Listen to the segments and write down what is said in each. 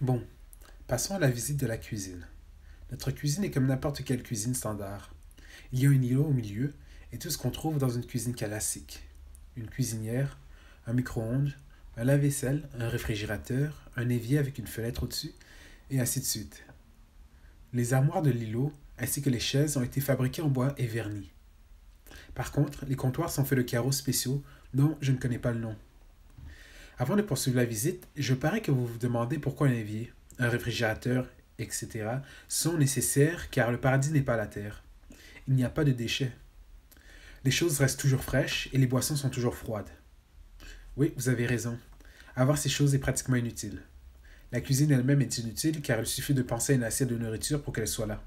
Bon, passons à la visite de la cuisine. Notre cuisine est comme n'importe quelle cuisine standard. Il y a un îlot au milieu et tout ce qu'on trouve dans une cuisine classique. Une cuisinière, un micro-ondes, un lave-vaisselle, un réfrigérateur, un évier avec une fenêtre au-dessus, et ainsi de suite. Les armoires de l'îlot ainsi que les chaises ont été fabriquées en bois et vernis. Par contre, les comptoirs sont faits de carreaux spéciaux dont je ne connais pas le nom. Avant de poursuivre la visite, je parie que vous vous demandez pourquoi un évier, un réfrigérateur, etc. sont nécessaires car le paradis n'est pas la terre. Il n'y a pas de déchets. Les choses restent toujours fraîches et les boissons sont toujours froides. Oui, vous avez raison. Avoir ces choses est pratiquement inutile. La cuisine elle-même est inutile car il suffit de penser à une assiette de nourriture pour qu'elle soit là.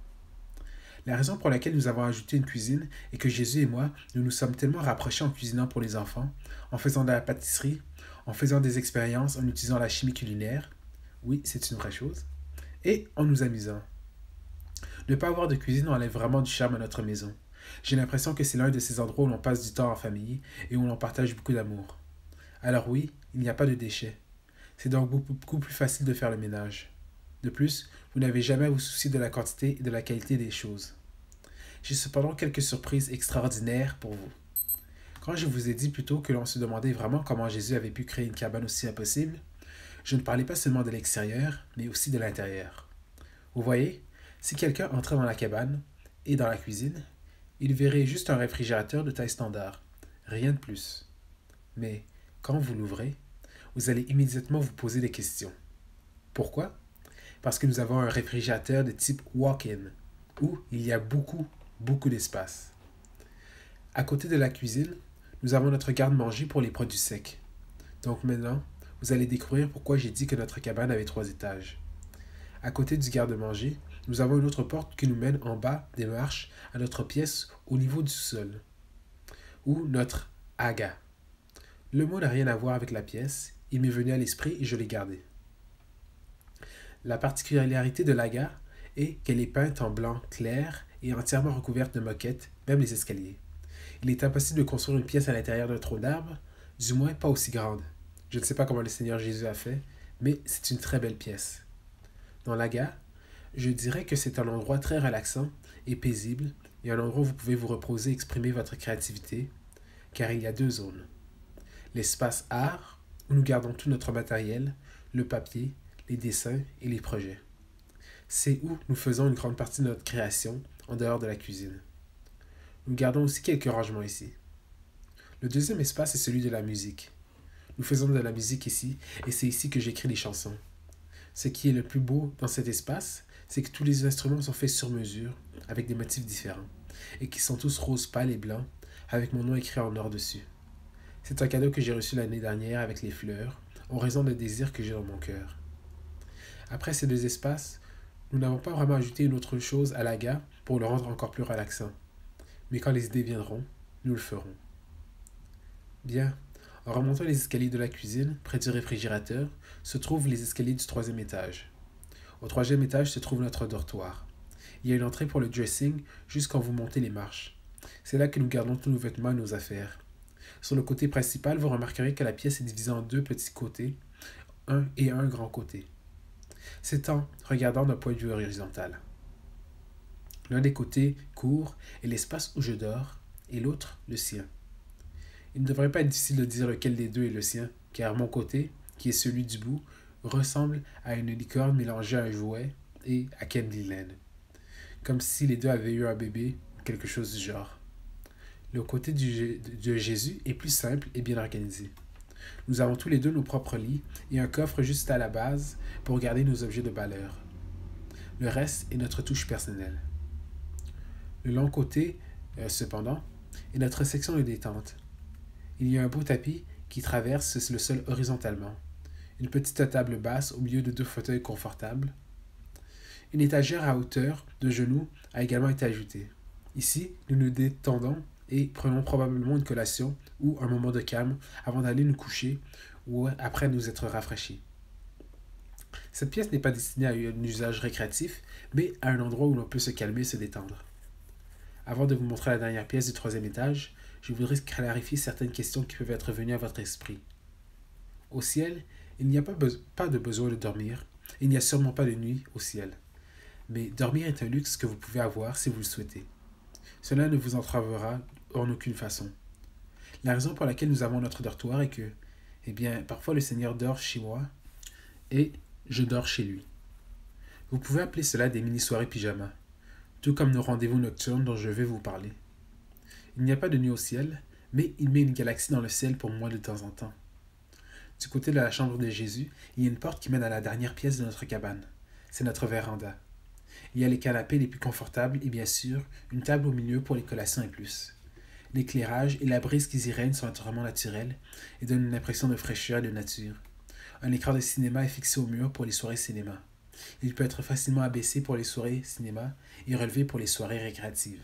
La raison pour laquelle nous avons ajouté une cuisine est que Jésus et moi, nous nous sommes tellement rapprochés en cuisinant pour les enfants, en faisant de la pâtisserie, en faisant des expériences, en utilisant la chimie culinaire. Oui, c'est une vraie chose. Et en nous amusant. Ne pas avoir de cuisine enlève vraiment du charme à notre maison. J'ai l'impression que c'est l'un de ces endroits où l'on passe du temps en famille et où l'on partage beaucoup d'amour. Alors oui, il n'y a pas de déchets. C'est donc beaucoup plus facile de faire le ménage. De plus, vous n'avez jamais à vous soucier de la quantité et de la qualité des choses. J'ai cependant quelques surprises extraordinaires pour vous. Quand je vous ai dit plus tôt que l'on se demandait vraiment comment Jésus avait pu créer une cabane aussi impossible, je ne parlais pas seulement de l'extérieur, mais aussi de l'intérieur. Vous voyez, si quelqu'un entrait dans la cabane et dans la cuisine, il verrait juste un réfrigérateur de taille standard, rien de plus. Mais quand vous l'ouvrez, vous allez immédiatement vous poser des questions. Pourquoi? Parce que nous avons un réfrigérateur de type walk-in, où il y a beaucoup d'espace. À côté de la cuisine, nous avons notre garde-manger pour les produits secs. Donc maintenant, vous allez découvrir pourquoi j'ai dit que notre cabane avait 3 étages. À côté du garde-manger, nous avons une autre porte qui nous mène en bas des marches à notre pièce au niveau du sol, ou notre aga. Le mot n'a rien à voir avec la pièce, il m'est venu à l'esprit et je l'ai gardé. La particularité de l'aga est qu'elle est peinte en blanc clair et entièrement recouverte de moquettes, même les escaliers. Il est impossible de construire une pièce à l'intérieur d'un tronc d'arbre, du moins pas aussi grande. Je ne sais pas comment le Seigneur Jésus a fait, mais c'est une très belle pièce. Dans l'aga, je dirais que c'est un endroit très relaxant et paisible, et un endroit où vous pouvez vous reposer et exprimer votre créativité, car il y a 2 zones. L'espace art, où nous gardons tout notre matériel, le papier, les dessins et les projets. C'est où nous faisons une grande partie de notre création, en dehors de la cuisine. Nous gardons aussi quelques rangements ici. Le deuxième espace est celui de la musique. Nous faisons de la musique ici, et c'est ici que j'écris les chansons. Ce qui est le plus beau dans cet espace, c'est que tous les instruments sont faits sur mesure, avec des motifs différents, et qui sont tous rose pâle et blancs, avec mon nom écrit en or dessus. C'est un cadeau que j'ai reçu l'année dernière avec les fleurs, en raison des désirs que j'ai dans mon cœur. Après ces 2 espaces, nous n'avons pas vraiment ajouté une autre chose à l'aga pour le rendre encore plus relaxant. Mais quand les idées viendront, nous le ferons. Bien, en remontant les escaliers de la cuisine, près du réfrigérateur, se trouvent les escaliers du 3e étage. Au 3e étage se trouve notre dortoir. Il y a une entrée pour le dressing juste quand vous montez les marches. C'est là que nous gardons tous nos vêtements et nos affaires. Sur le côté principal, vous remarquerez que la pièce est divisée en 2 petits côtés, un grand côté. C'est en regardant d'un point de vue horizontal. L'un des côtés court est l'espace où je dors, et l'autre le sien. Il ne devrait pas être difficile de dire lequel des deux est le sien, car mon côté, qui est celui du bout, ressemble à une licorne mélangée à un jouet et à Candyland. Comme si les deux avaient eu un bébé, quelque chose du genre. Le côté de Jésus est plus simple et bien organisé. Nous avons tous les deux nos propres lits et un coffre juste à la base pour garder nos objets de valeur. Le reste est notre touche personnelle. Le long côté, cependant, est notre section de détente. Il y a un beau tapis qui traverse le sol horizontalement. Une petite table basse au milieu de 2 fauteuils confortables. Une étagère à hauteur de genoux a également été ajoutée. Ici, nous nous détendons et prenons probablement une collation ou un moment de calme avant d'aller nous coucher ou après nous être rafraîchis. Cette pièce n'est pas destinée à un usage récréatif, mais à un endroit où l'on peut se calmer et se détendre. Avant de vous montrer la dernière pièce du 3e étage, je voudrais clarifier certaines questions qui peuvent être venues à votre esprit. Au ciel, il n'y a pas de besoin de dormir, Il n'y a sûrement pas de nuit au ciel. Mais dormir est un luxe que vous pouvez avoir si vous le souhaitez. Cela ne vous entravera en aucune façon. La raison pour laquelle nous avons notre dortoir est que, eh bien, parfois le Seigneur dort chez moi et je dors chez lui. Vous pouvez appeler cela des mini-soirées pyjama, tout comme nos rendez-vous nocturnes dont je vais vous parler. Il n'y a pas de nuit au ciel, mais il met une galaxie dans le ciel pour moi de temps en temps. Du côté de la chambre de Jésus, il y a une porte qui mène à la dernière pièce de notre cabane. C'est notre véranda. Il y a les canapés les plus confortables et bien sûr, une table au milieu pour les collations et plus. L'éclairage et la brise qui y règne sont entièrement naturels et donnent une impression de fraîcheur et de nature. Un écran de cinéma est fixé au mur pour les soirées cinéma. Il peut être facilement abaissé pour les soirées cinéma et relevé pour les soirées récréatives.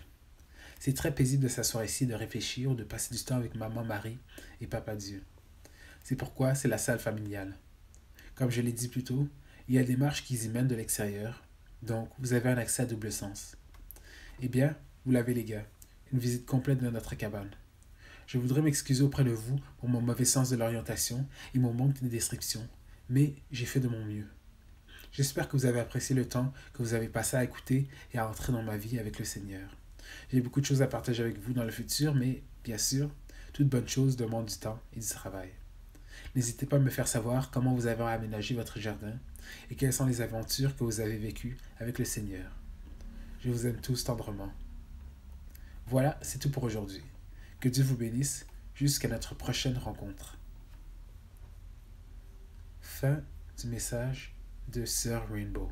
C'est très paisible de s'asseoir ici, de réfléchir ou de passer du temps avec maman Marie et papa Dieu. C'est pourquoi c'est la salle familiale. Comme je l'ai dit plus tôt, il y a des marches qui y mènent de l'extérieur, donc vous avez un accès à double sens. Eh bien, vous l'avez les gars, une visite complète de notre cabane. Je voudrais m'excuser auprès de vous pour mon mauvais sens de l'orientation et mon manque de description, mais j'ai fait de mon mieux. J'espère que vous avez apprécié le temps que vous avez passé à écouter et à entrer dans ma vie avec le Seigneur. J'ai beaucoup de choses à partager avec vous dans le futur, mais bien sûr, toute bonne chose demande du temps et du travail. N'hésitez pas à me faire savoir comment vous avez aménagé votre jardin et quelles sont les aventures que vous avez vécues avec le Seigneur. Je vous aime tous tendrement. Voilà, c'est tout pour aujourd'hui. Que Dieu vous bénisse jusqu'à notre prochaine rencontre. Fin du message de Sœur Rainbow.